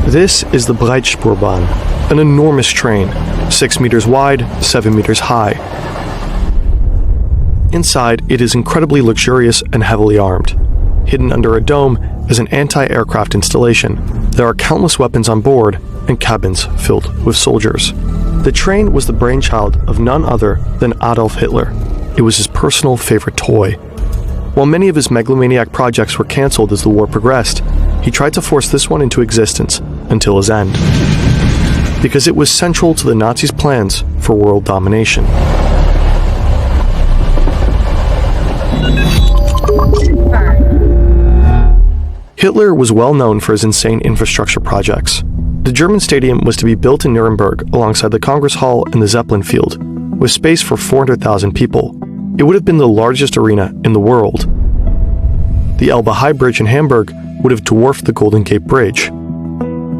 This is the Breitspurbahn, an enormous train, 6 meters wide, 7 meters high. Inside, it is incredibly luxurious and heavily armed. Hidden under a dome is an anti-aircraft installation. There are countless weapons on board and cabins filled with soldiers. The train was the brainchild of none other than Adolf Hitler. It was his personal favorite toy. While many of his megalomaniac projects were cancelled as the war progressed, he tried to force this one into existence until his end, because it was central to the Nazis' plans for world domination. Hitler was well known for his insane infrastructure projects. The German stadium was to be built in Nuremberg alongside the Congress Hall and the Zeppelin Field, with space for 400,000 people. It would have been the largest arena in the world. The Elbe High Bridge in Hamburg would have dwarfed the Golden Gate Bridge.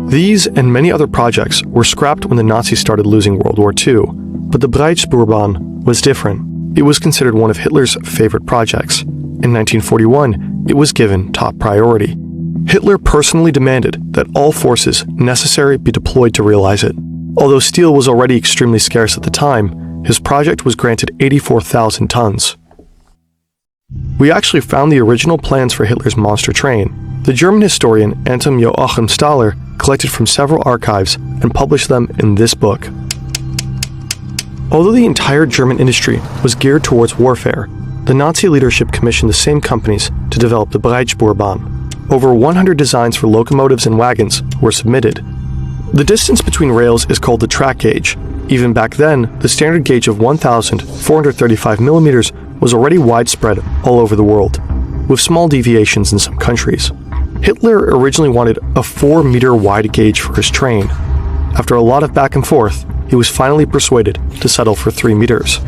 These and many other projects were scrapped when the Nazis started losing World War II, but the Breitspurbahn was different. It was considered one of Hitler's favorite projects. In 1941, it was given top priority. Hitler personally demanded that all forces necessary be deployed to realize it. Although steel was already extremely scarce at the time, his project was granted 84,000 tons. We actually found the original plans for Hitler's monster train. The German historian Anton Joachim Stahler collected from several archives and published them in this book. Although the entire German industry was geared towards warfare, the Nazi leadership commissioned the same companies to develop the Breitspurbahn. Over 100 designs for locomotives and wagons were submitted. The distance between rails is called the track gauge. Even back then, the standard gauge of 1,435 millimeters was already widespread all over the world, with small deviations in some countries. Hitler originally wanted a 4-meter wide gauge for his train. After a lot of back and forth, he was finally persuaded to settle for 3 meters.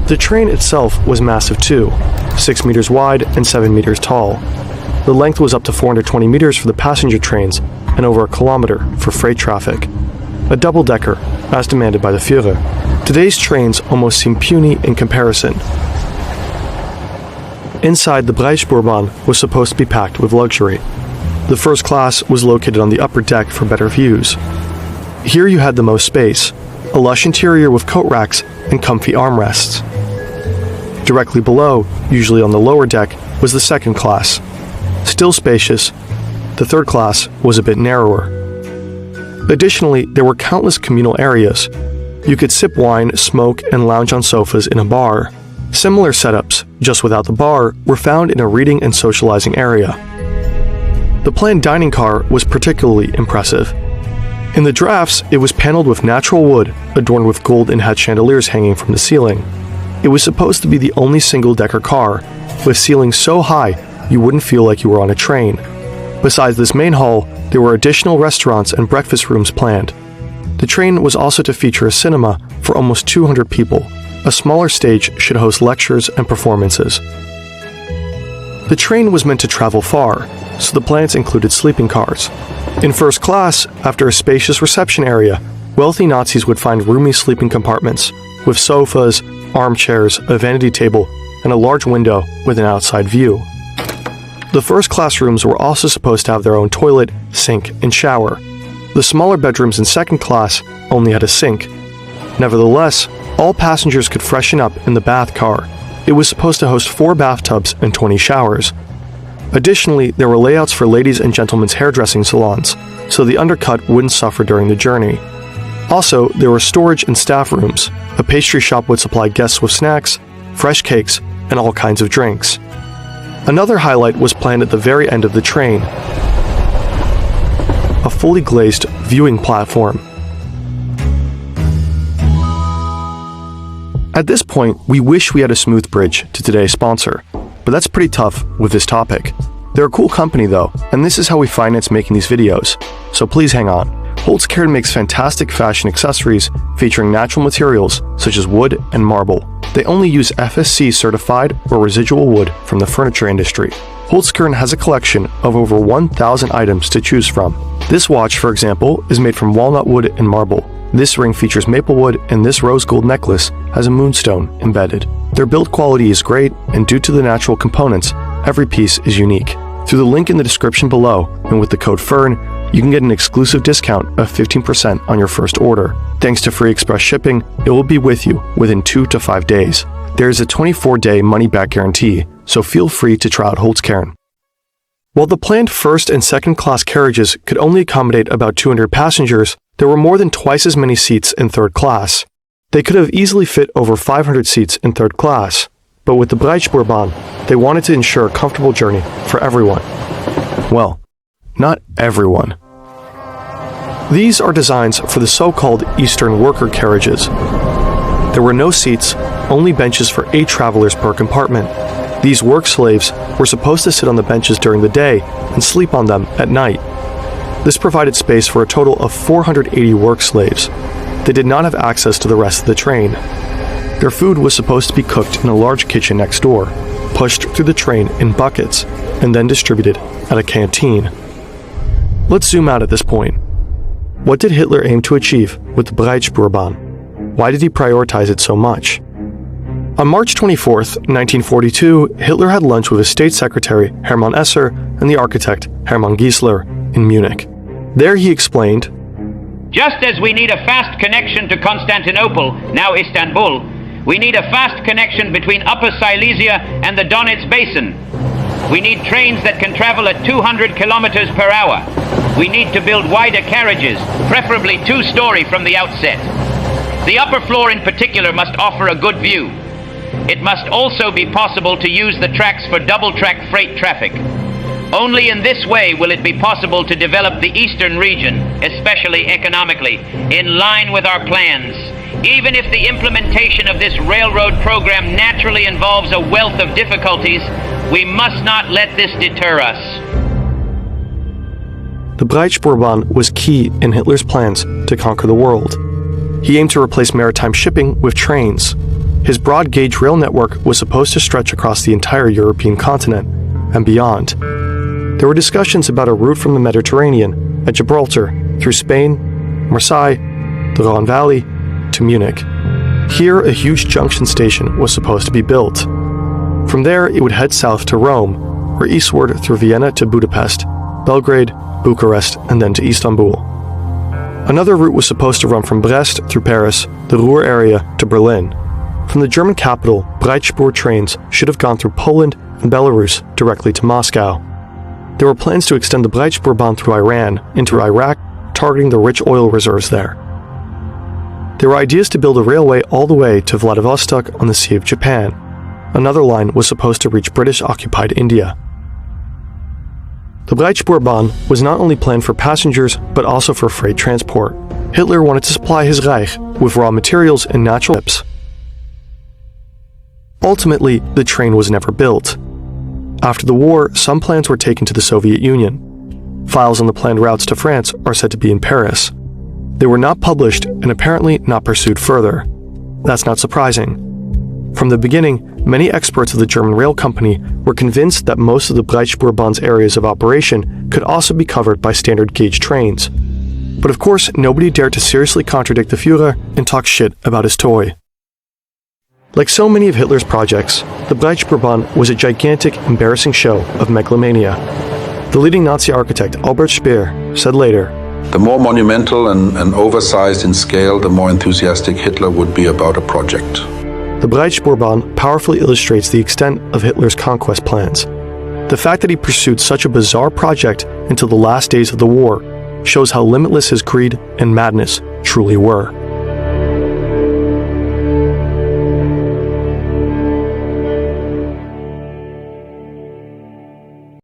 The train itself was massive too, 6 meters wide and 7 meters tall. The length was up to 420 meters for the passenger trains and over a kilometer for freight traffic. A double-decker, as demanded by the Führer. Today's trains almost seem puny in comparison. Inside, the Breitspurbahn was supposed to be packed with luxury. The first class was located on the upper deck for better views. Here you had the most space, a lush interior with coat racks and comfy armrests. Directly below, usually on the lower deck, was the second class. Still spacious, the third class was a bit narrower. Additionally, there were countless communal areas. You could sip wine, smoke, and lounge on sofas in a bar. Similar setups, just without the bar, were found in a reading and socializing area. The planned dining car was particularly impressive. In the drafts, it was paneled with natural wood, adorned with gold and had chandeliers hanging from the ceiling. It was supposed to be the only single-decker car, with ceilings so high you wouldn't feel like you were on a train. Besides this main hall, there were additional restaurants and breakfast rooms planned. The train was also to feature a cinema for almost 200 people. A smaller stage should host lectures and performances. The train was meant to travel far, so the plans included sleeping cars. In first class, after a spacious reception area, wealthy Nazis would find roomy sleeping compartments, with sofas, armchairs, a vanity table, and a large window with an outside view. The first class rooms were also supposed to have their own toilet, sink, and shower. The smaller bedrooms in second class only had a sink. Nevertheless, all passengers could freshen up in the bath car. It was supposed to host 4 bathtubs and 20 showers. Additionally, there were layouts for ladies' and gentlemen's hairdressing salons, so the undercut wouldn't suffer during the journey. Also, there were storage and staff rooms. A pastry shop would supply guests with snacks, fresh cakes, and all kinds of drinks. Another highlight was planned at the very end of the train, a fully glazed viewing platform. At this point, we wish we had a smooth bridge to today's sponsor, but that's pretty tough with this topic. They're a cool company though, and this is how we finance making these videos, so please hang on. Holzkern makes fantastic fashion accessories featuring natural materials such as wood and marble. They only use FSC certified or residual wood from the furniture industry. Holzkern has a collection of over 1,000 items to choose from. This watch, for example, is made from walnut wood and marble. This ring features maple wood, and this rose gold necklace has a moonstone embedded. Their build quality is great, and due to the natural components, every piece is unique. Through the link in the description below and with the code FERN, you can get an exclusive discount of 15% on your first order. Thanks to free express shipping, it will be with you within 2 to 5 days. There is a 24-day money-back guarantee, so feel free to try out Holzkern. While the planned first and second class carriages could only accommodate about 200 passengers, there were more than twice as many seats in third class. They could have easily fit over 500 seats in third class, but with the Breitspurbahn, they wanted to ensure a comfortable journey for everyone. Well, not everyone. These are designs for the so-called Eastern worker carriages. There were no seats, only benches for 8 travelers per compartment. These work slaves were supposed to sit on the benches during the day and sleep on them at night. This provided space for a total of 480 work slaves. They did not have access to the rest of the train. Their food was supposed to be cooked in a large kitchen next door, pushed through the train in buckets, and then distributed at a canteen. Let's zoom out at this point. What did Hitler aim to achieve with the Breitspurbahn? Why did he prioritize it so much? On March 24, 1942, Hitler had lunch with his state secretary Hermann Esser and the architect Hermann Giesler in Munich. There he explained, "Just as we need a fast connection to Constantinople, now Istanbul, we need a fast connection between Upper Silesia and the Donets Basin. We need trains that can travel at 200 kilometers per hour. We need to build wider carriages, preferably 2-story from the outset. The upper floor in particular must offer a good view. It must also be possible to use the tracks for double-track freight traffic. Only in this way will it be possible to develop the eastern region, especially economically, in line with our plans. Even if the implementation of this railroad program naturally involves a wealth of difficulties, we must not let this deter us." The Breitspurbahn was key in Hitler's plans to conquer the world. He aimed to replace maritime shipping with trains. His broad-gauge rail network was supposed to stretch across the entire European continent and beyond. There were discussions about a route from the Mediterranean at Gibraltar through Spain, Marseille, the Rhone Valley, to Munich. Here, a huge junction station was supposed to be built. From there, it would head south to Rome, or eastward through Vienna to Budapest, Belgrade, Bucharest, and then to Istanbul. Another route was supposed to run from Brest through Paris, the Ruhr area, to Berlin. From the German capital, Breitspur trains should have gone through Poland and Belarus directly to Moscow. There were plans to extend the Breitspurbahn through Iran into Iraq, targeting the rich oil reserves there. There were ideas to build a railway all the way to Vladivostok on the Sea of Japan. Another line was supposed to reach British-occupied India. The Breitspurbahn was not only planned for passengers, but also for freight transport. Hitler wanted to supply his Reich with raw materials and natural ships. Ultimately, the train was never built. After the war, some plans were taken to the Soviet Union. Files on the planned routes to France are said to be in Paris. They were not published and apparently not pursued further. That's not surprising. From the beginning, many experts of the German rail company were convinced that most of the Breitspurbahn's areas of operation could also be covered by standard gauge trains. But of course, nobody dared to seriously contradict the Führer and talk shit about his toy. Like so many of Hitler's projects, the Breitspurbahn was a gigantic, embarrassing show of megalomania. The leading Nazi architect Albert Speer said later, "The more monumental and oversized in scale, the more enthusiastic Hitler would be about a project." The Breitspurbahn powerfully illustrates the extent of Hitler's conquest plans. The fact that he pursued such a bizarre project until the last days of the war shows how limitless his greed and madness truly were.